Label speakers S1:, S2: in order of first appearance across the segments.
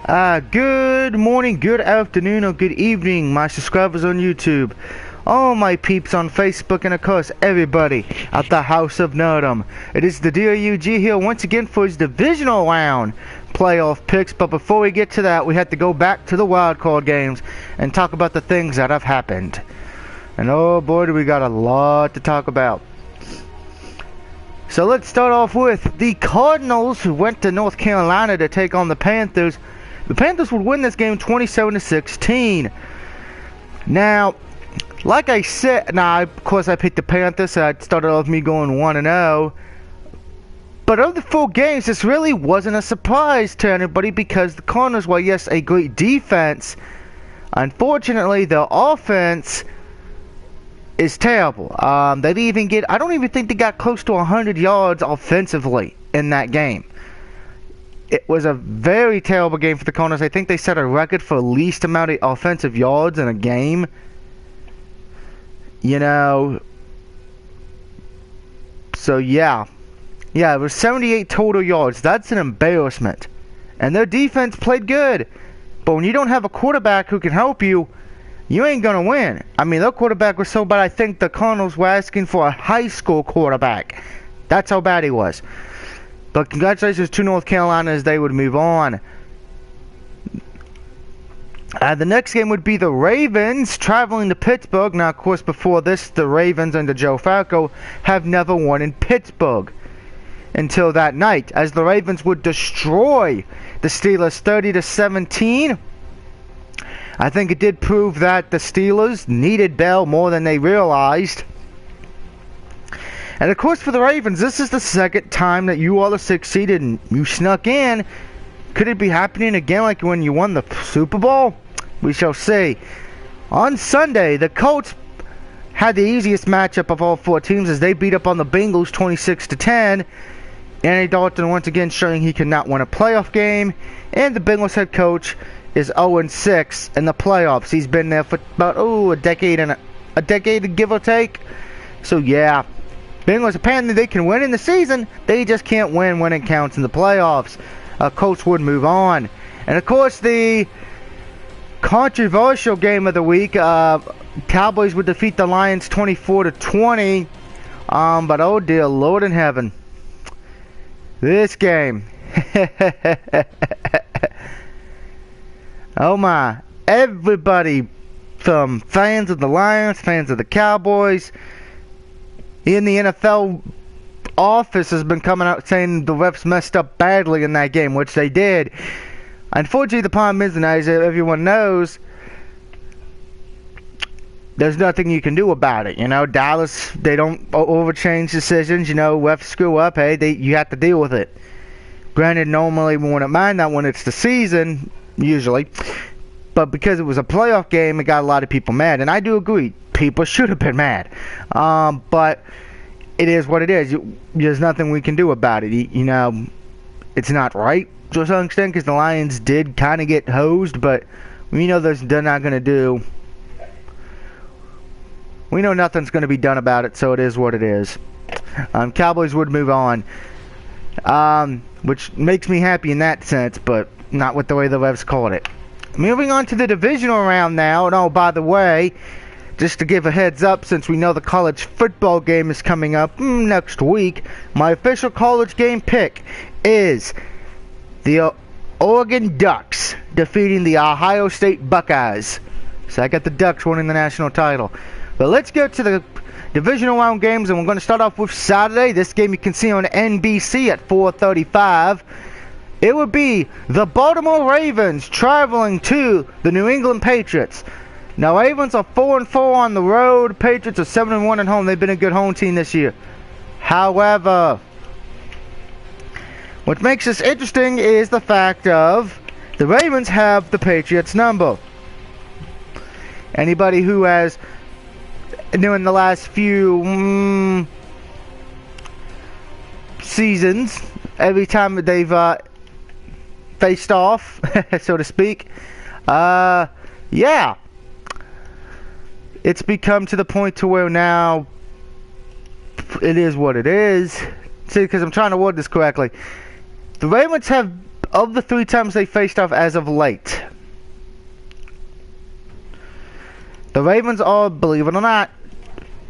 S1: Good morning, good afternoon, or good evening, my subscribers on YouTube, all my peeps on Facebook, and of course, everybody at the House of Nerdum. It is the DOUG here once again for his divisional round playoff picks, but before we get to that, we have to go back to the wildcard games and talk about the things that have happened. And oh boy, do we got a lot to talk about. So let's start off with the Cardinals, who went to North Carolina to take on the Panthers. The Panthers would win this game 27-16. Now, like I said, of course I picked the Panthers, so I started off me going 1-0. But of the 4 games, this really wasn't a surprise to anybody because the Cardinals, while yes, a great defense, unfortunately, their offense is terrible. They didn't even get, I don't even think they got close to 100 yards offensively in that game. It was a very terrible game for the Cardinals. I think they set a record for least amount of offensive yards in a game. You know, so yeah, it was 78 total yards. That's an embarrassment. And their defense played good. But when you don't have a quarterback who can help you, you ain't going to win. I mean, their quarterback was so bad, I think the Cardinals were asking for a high school quarterback. That's how bad he was. But congratulations to North Carolina as they would move on. The next game would be the Ravens traveling to Pittsburgh. Now, of course, before this, the Ravens under Joe Flacco have never won in Pittsburgh until that night, as the Ravens would destroy the Steelers 30-17. I think it did prove that the Steelers needed Bell more than they realized. And of course, for the Ravens, this is the second time that you all have succeeded and you snuck in. Could it be happening again like when you won the Super Bowl? We shall see. On Sunday, the Colts had the easiest matchup of all 4 teams as they beat up on the Bengals 26-10. Andy Dalton once again showing he cannot win a playoff game. And the Bengals head coach is 0-6 in the playoffs. He's been there for about a decade, give or take. So yeah. Bengals, apparently they can win in the season, they just can't win when it counts in the playoffs. Colts would move on. And of course, the controversial game of the week, Cowboys would defeat the Lions 24-20. But oh dear Lord in heaven, this game. Oh my, everybody from fans of the Lions, fans of the Cowboys, in the NFL office has been coming out saying the refs messed up badly in that game, which they did. Unfortunately, the problem is, and as everyone knows, there's nothing you can do about it. You know, Dallas, they don't overchange decisions. You know, refs screw up. Hey, you have to deal with it. Granted, normally we wouldn't mind that when it's the season, usually. But because it was a playoff game, it got a lot of people mad. And I do agree. People should have been mad. But it is what it is. There's nothing we can do about it. You know, it's not right to some extent because the Lions did kind of get hosed. But we know they're not going to do. We know nothing's going to be done about it. So it is what it is. Cowboys would move on. Which makes me happy in that sense. But not with the way the refs called it. Moving on to the divisional round now. And oh, by the way, just to give a heads up, since we know the college football game is coming up next week, my official college game pick is the Oregon Ducks defeating the Ohio State Buckeyes. So I got the Ducks winning the national title. But let's go to the divisional round games, and we're going to start off with Saturday. This game you can see on NBC at 4:35. It would be the Baltimore Ravens traveling to the New England Patriots. Now, Ravens are 4-4 on the road. Patriots are 7-1 at home. They've been a good home team this year. However, what makes this interesting is the fact of the Ravens have the Patriots number. Anybody who has, during the last few seasons, every time that they've faced off, so to speak, yeah, it's become to the point to where now it is what it is. See, because I'm trying to word this correctly. The Ravens have of the 3 times they faced off as of late. The Ravens are, believe it or not,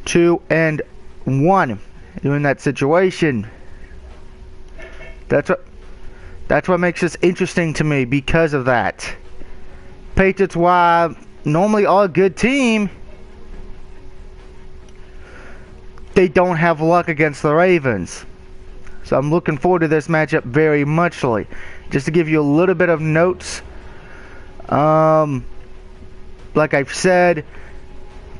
S1: 2-1 in that situation. That's what makes this interesting to me because of that. Patriots, while normally are a good team, they don't have luck against the Ravens. So I'm looking forward to this matchup very muchly. Just to give you a little bit of notes. Like I've said,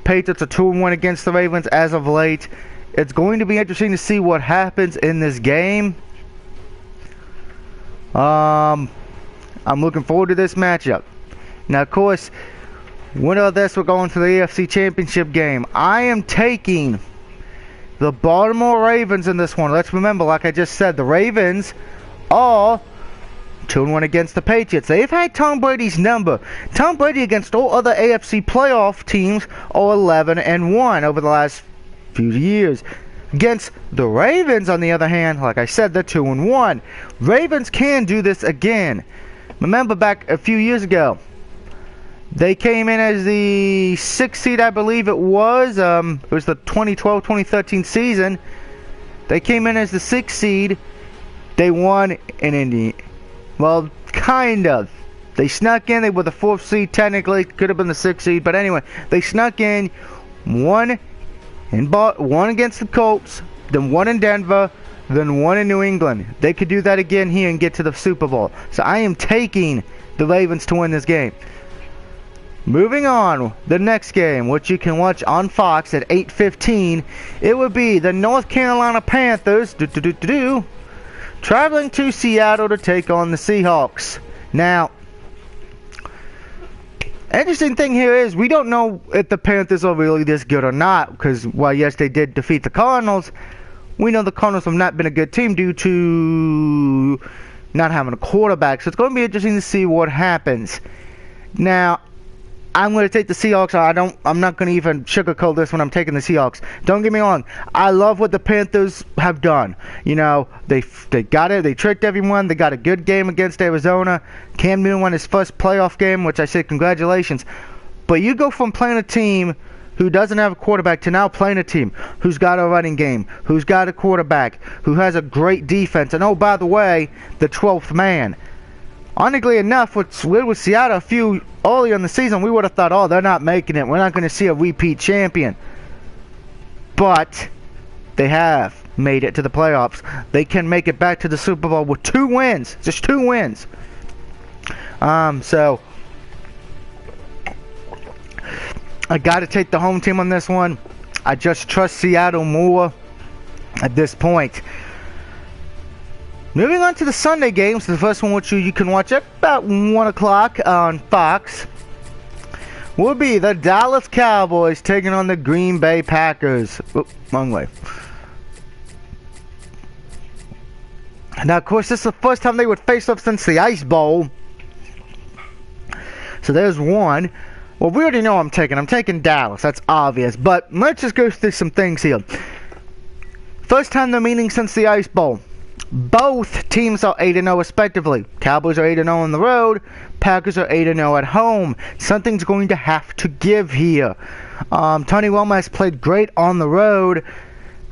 S1: Patriots are 2-1 against the Ravens as of late. It's going to be interesting to see what happens in this game. I'm looking forward to this matchup. Now, of course, winner of this, we're going to the AFC Championship game. I am taking the Baltimore Ravens in this one. Let's remember, like I just said, the Ravens are 2-1 against the Patriots. They've had Tom Brady's number. Tom Brady against all other AFC playoff teams are 11-1 over the last few years. Against the Ravens, on the other hand, like I said, they're 2-1. Ravens can do this again. Remember back a few years ago, they came in as the 6th seed, I believe it was. It was the 2012-2013 season. They came in as the 6th seed. They won in Indy. Well, kind of. They snuck in. They were the 4th seed, technically. Could have been the 6th seed. But anyway, they snuck in. One against the Colts. Then one in Denver. Then one in New England. They could do that again here and get to the Super Bowl. So I am taking the Ravens to win this game. Moving on, the next game, which you can watch on Fox at 8:15, it would be the North Carolina Panthers traveling to Seattle to take on the Seahawks. Now, interesting thing here is we don't know if the Panthers are really this good or not, because while yes, they did defeat the Cardinals, we know the Cardinals have not been a good team due to not having a quarterback. So it's going to be interesting to see what happens. Now, I'm going to take the Seahawks. I'm not going to even sugarcoat this when I'm taking the Seahawks. Don't get me wrong. I love what the Panthers have done. You know, they got it. They tricked everyone. They got a good game against Arizona. Cam Newton won his first playoff game, which I say congratulations. But you go from playing a team who doesn't have a quarterback to now playing a team who's got a running game, who's got a quarterback, who has a great defense. And oh, by the way, the 12th man. Honestly enough, what's weird with Seattle, a few earlier in the season, we would have thought, oh, they're not making it. We're not going to see a repeat champion. But they have made it to the playoffs. They can make it back to the Super Bowl with 2 wins. Just 2 wins. So I got to take the home team on this one. I just trust Seattle more at this point. Moving on to the Sunday games, the first one which you can watch at about 1 o'clock on Fox will be the Dallas Cowboys taking on the Green Bay Packers. Oops, wrong way. Now, of course, this is the first time they would face off since the Ice Bowl. So there's one. Well, we already know I'm taking Dallas. That's obvious. But let's just go through some things here. First time they're meeting since the Ice Bowl. Both teams are 8-0 respectively. Cowboys are 8-0 on the road. Packers are 8-0 at home. Something's going to have to give here. Tony Romo has played great on the road.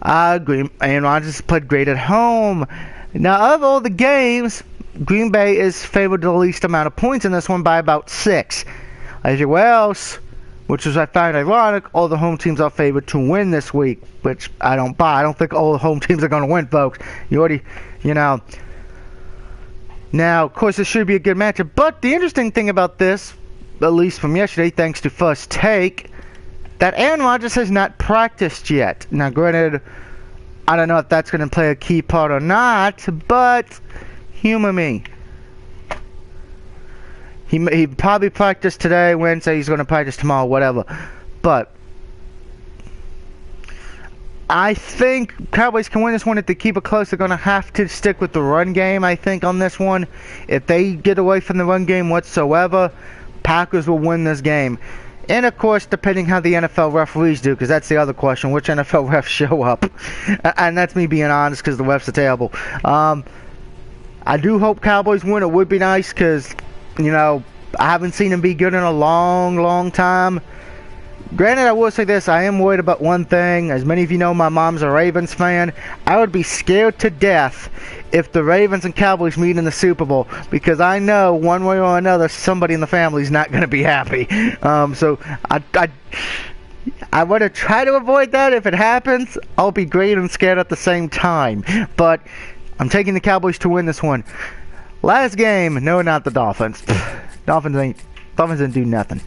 S1: Aaron Rodgers played great at home. Now, of all the games, Green Bay is favored the least amount of points in this one by about 6. Everywhere else, which is I find ironic, all the home teams are favored to win this week, which I don't buy. I don't think all the home teams are going to win, folks. Now, of course, this should be a good matchup. But the interesting thing about this, at least from yesterday, thanks to First Take, that Aaron Rodgers has not practiced yet. Now, granted, I don't know if that's going to play a key part or not, but humor me. He probably practiced today, Wednesday, he's going to practice tomorrow, whatever. But I think Cowboys can win this one. If they keep it close, they're going to have to stick with the run game, I think, on this one. If they get away from the run game whatsoever, Packers will win this game. And, of course, depending how the NFL referees do, because that's the other question, which NFL refs show up. And that's me being honest, because the refs are terrible. I do hope Cowboys win. It would be nice because, you know, I haven't seen them be good in a long, long time. Granted, I will say this, I am worried about one thing. As many of you know, my mom's a Ravens fan. I would be scared to death if the Ravens and Cowboys meet in the Super Bowl, because I know one way or another somebody in the family is not going to be happy. So I want to try to avoid that. If it happens, I'll be great and scared at the same time. But I'm taking the Cowboys to win this one. Last game, no, not the Dolphins. Dolphins didn't do nothing.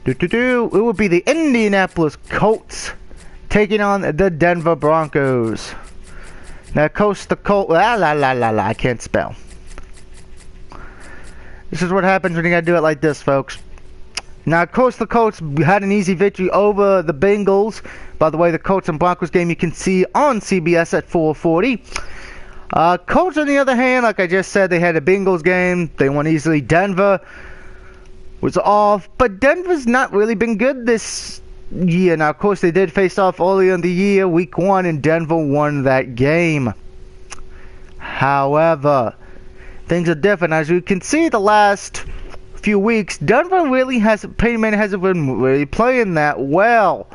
S1: It would be the Indianapolis Colts taking on the Denver Broncos. Now, I can't spell. This is what happens when you gotta do it like this, folks. Now, of course, the Colts had an easy victory over the Bengals. By the way, the Colts and Broncos game you can see on CBS at 4:40. Colts, on the other hand, like I just said, they had a Bengals game. They won easily. Denver was off, but Denver's not really been good this year. Now, of course, they did face off earlier in the year, week 1, and Denver won that game. However, things are different. As you can see, the last few weeks, Denver really hasn't been really playing that well.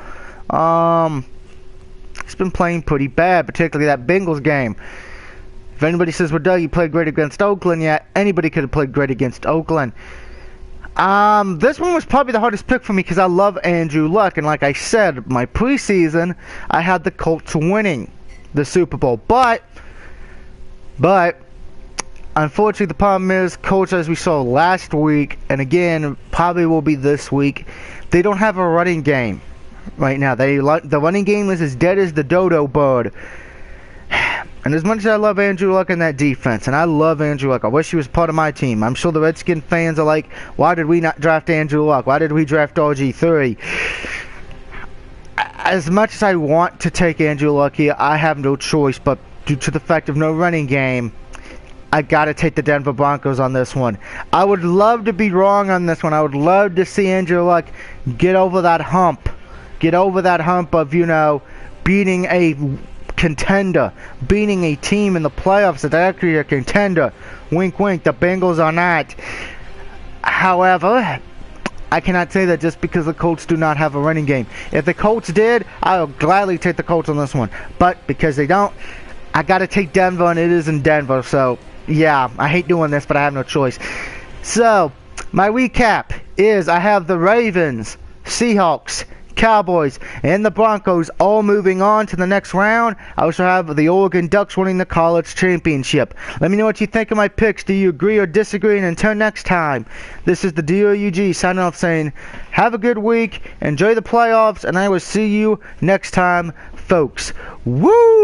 S1: It's been playing pretty bad, particularly that Bengals game. If anybody says, well, Doug, you played great against Oakland, yeah, anybody could have played great against Oakland. This one was probably the hardest pick for me because I love Andrew Luck, and like I said, my preseason, I had the Colts winning the Super Bowl, but unfortunately the problem is, Colts, as we saw last week, and again, probably will be this week, they don't have a running game right now. The running game is as dead as the dodo bird. And as much as I love Andrew Luck in that defense, and I love Andrew Luck, I wish he was part of my team. I'm sure the Redskin fans are like, why did we not draft Andrew Luck? Why did we draft RG3? As much as I want to take Andrew Luck here, I have no choice, but due to the fact of no running game, I gotta take the Denver Broncos on this one. I would love to be wrong on this one. I would love to see Andrew Luck get over that hump. Get over that hump of, you know, beating a contender, beating a team in the playoffs that's actually a contender. Wink, wink, the Bengals are not. However, I cannot say that just because the Colts do not have a running game. If the Colts did, I would gladly take the Colts on this one. But because they don't, I got to take Denver, and it is in Denver. So, yeah, I hate doing this, but I have no choice. So, my recap is I have the Ravens, Seahawks, Cowboys, and the Broncos all moving on to the next round. I also have the Oregon Ducks winning the college championship. Let me know what you think of my picks. Do you agree or disagree? And until next time, this is the DOUG signing off saying, have a good week, enjoy the playoffs, and I will see you next time, folks. Woo!